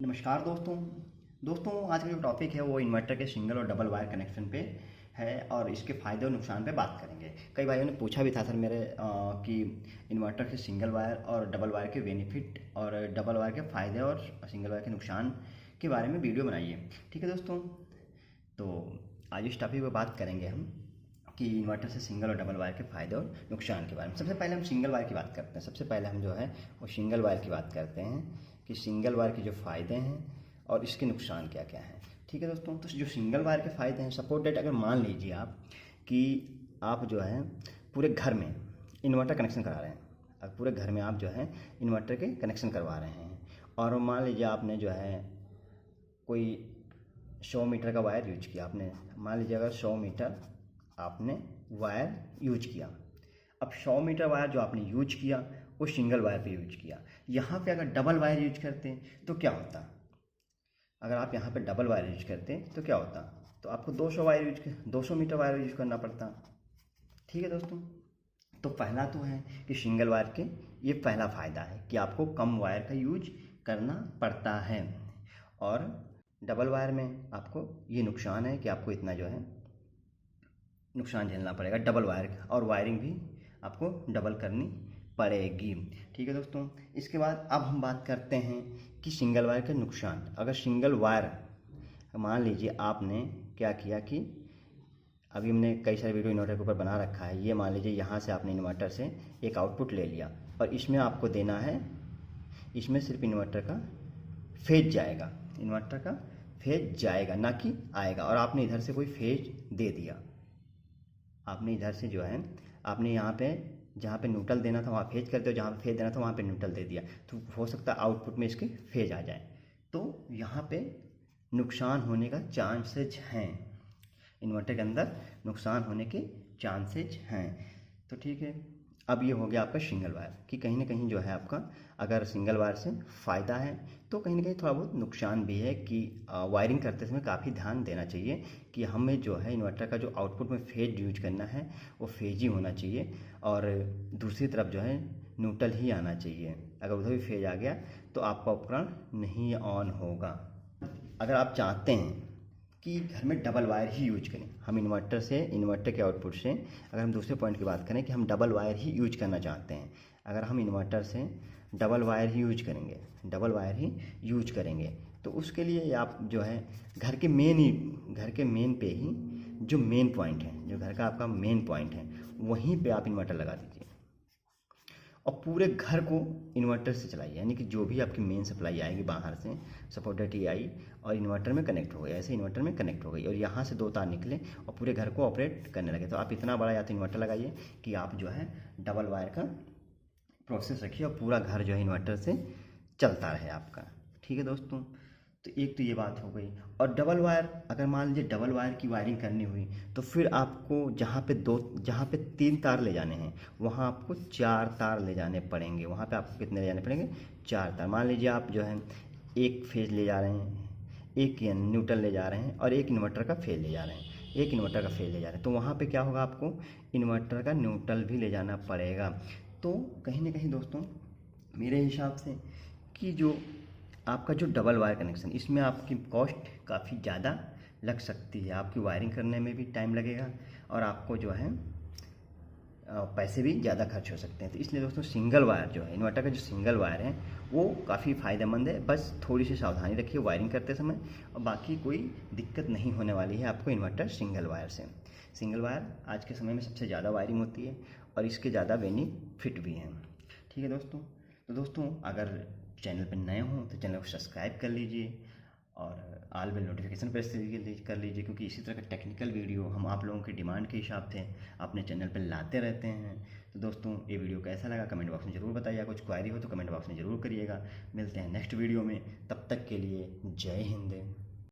नमस्कार दोस्तों आज का जो टॉपिक है वो इन्वर्टर के सिंगल और डबल वायर कनेक्शन पे है और इसके फ़ायदे और नुकसान पे बात करेंगे। कई भाइयों ने पूछा भी था सर मेरे कि इन्वर्टर के सिंगल वायर और डबल वायर के बेनिफिट और डबल वायर के फ़ायदे और सिंगल वायर के नुकसान के बारे में वीडियो बनाइए। ठीक है दोस्तों, तो आज इस टॉपिक पर बात करेंगे हम कि इन्वर्टर से सिंगल और डबल वायर के फ़ायदे और नुकसान के बारे में। सबसे पहले हम सिंगल वायर की बात करते हैं। सबसे पहले हम जो है वो सिंगल वायर की बात करते हैं कि सिंगल वायर के जो फ़ायदे हैं और इसके नुकसान क्या क्या हैं। ठीक है दोस्तों, तो जो सिंगल वायर के फ़ायदे हैं, सपोज डेट अगर मान लीजिए आप कि आप जो है पूरे घर में इन्वर्टर कनेक्शन करा रहे हैं। अब पूरे घर में आप जो है इन्वर्टर के कनेक्शन करवा रहे हैं और मान लीजिए आपने जो है कोई 100 मीटर का वायर यूज किया। आपने मान लीजिए अगर 100 मीटर आपने वायर यूज किया। अब 100 मीटर वायर जो आपने यूज किया वो सिंगल वायर पे यूज किया। यहाँ पे अगर डबल वायर यूज करते तो क्या होता? अगर आप यहाँ पे डबल वायर यूज करते तो क्या होता? तो आपको 200 मीटर वायर यूज करना पड़ता। ठीक है दोस्तों, तो पहला तो है कि सिंगल वायर के ये पहला फ़ायदा है कि आपको कम वायर का यूज करना पड़ता है और डबल वायर में आपको ये नुकसान है कि आपको इतना जो है नुकसान झेलना पड़ेगा डबल वायर का, और वायरिंग भी आपको डबल करनी पड़ेगी। ठीक है दोस्तों, इसके बाद अब हम बात करते हैं कि सिंगल वायर के नुकसान। अगर सिंगल वायर मान लीजिए आपने क्या किया कि अभी हमने कई सारे वीडियो इन्वर्टर के ऊपर बना रखा है। ये मान लीजिए यहाँ से आपने इन्वर्टर से एक आउटपुट ले लिया और इसमें आपको देना है, इसमें सिर्फ इन्वर्टर का फेज जाएगा, इन्वर्टर का फेज जाएगा ना कि आएगा। और आपने इधर से कोई फेज दे दिया, आपने इधर से जो है आपने यहाँ पे जहाँ पे न्यूट्रल देना था वहाँ फेज कर दिया, जहाँ पे फेज देना था वहाँ पे न्यूट्रल दे दिया, तो हो सकता है आउटपुट में इसके फेज आ जाए। तो यहाँ पे नुकसान होने का चांसेज हैं, इन्वर्टर के अंदर नुकसान होने के चांसेज हैं। तो ठीक है, अब ये हो गया आपका सिंगल वायर कि कहीं ना कहीं जो है आपका अगर सिंगल वायर से फ़ायदा है तो कहीं ना कहीं थोड़ा बहुत नुकसान भी है कि वायरिंग करते समय काफ़ी ध्यान देना चाहिए कि हमें जो है इन्वर्टर का जो आउटपुट में फेज यूज करना है वो फेज ही होना चाहिए और दूसरी तरफ जो है न्यूट्रल ही आना चाहिए। अगर उधर भी फेज आ गया तो आपका उपकरण नहीं ऑन होगा। अगर आप चाहते हैं कि घर में डबल वायर ही यूज करें, हम इन्वर्टर के आउटपुट से अगर हम दूसरे पॉइंट की बात करें कि हम डबल वायर ही यूज करना चाहते हैं, अगर हम इन्वर्टर से डबल वायर ही यूज करेंगे तो उसके लिए आप जो है घर के मेन पे ही जो मेन पॉइंट है, जो घर का आपका मेन पॉइंट है, वहीं पे आप इन्वर्टर लगा दीजिए और पूरे घर को इन्वर्टर से चलाइए। यानी कि जो भी आपकी मेन सप्लाई आएगी बाहर से, सपोर्टर टी आई और इन्वर्टर में कनेक्ट हो गई, ऐसे इन्वर्टर में कनेक्ट हो गई और यहाँ से 2 तार निकले और पूरे घर को ऑपरेट करने लगे। तो आप इतना बड़ा या तो इन्वर्टर लगाइए कि आप जो है डबल वायर का प्रोसेस रखिए और पूरा घर जो है इन्वर्टर से चलता रहे आपका। ठीक है दोस्तों, तो एक तो ये बात हो गई। और डबल वायर, अगर मान लीजिए डबल वायर की वायरिंग करनी हुई तो फिर आपको जहाँ पे 3 तार ले जाने हैं वहाँ आपको 4 तार ले जाने पड़ेंगे। वहाँ पे आपको कितने ले जाने पड़ेंगे? 4 तार। मान लीजिए आप जो है एक फेज ले जा रहे हैं, एक न्यूट्रल ले जा रहे हैं और एक इन्वर्टर का फेज ले जा रहे हैं, तो वहाँ पे क्या होगा, आपको इन्वर्टर का न्यूट्रल भी ले जाना पड़ेगा। तो कहीं ना कहीं दोस्तों मेरे हिसाब से कि जो आपका जो डबल वायर कनेक्शन, इसमें आपकी कॉस्ट काफ़ी ज़्यादा लग सकती है, आपकी वायरिंग करने में भी टाइम लगेगा और आपको जो है पैसे भी ज़्यादा खर्च हो सकते हैं। तो इसलिए दोस्तों सिंगल वायर जो है, इन्वर्टर का जो सिंगल वायर है वो काफ़ी फ़ायदेमंद है। बस थोड़ी सी सावधानी रखिए वायरिंग करते समय और बाकी कोई दिक्कत नहीं होने वाली है आपको इन्वर्टर सिंगल वायर से। सिंगल वायर आज के समय में सबसे ज़्यादा वायरिंग होती है और इसके ज़्यादा बेनिफिट भी हैं। ठीक है दोस्तों, तो दोस्तों अगर चैनल पर नए हों तो चैनल को सब्सक्राइब कर लीजिए और ऑल बेल नोटिफिकेशन प्रेस कर लीजिए, क्योंकि इसी तरह का टेक्निकल वीडियो हम आप लोगों की डिमांड के हिसाब से अपने चैनल पर लाते रहते हैं। तो दोस्तों ये वीडियो कैसा लगा कमेंट बॉक्स में ज़रूर बताइए, कुछ क्वारी हो तो कमेंट बॉक्स में ज़रूर करिएगा। मिलते हैं नेक्स्ट वीडियो में, तब तक के लिए जय हिंद।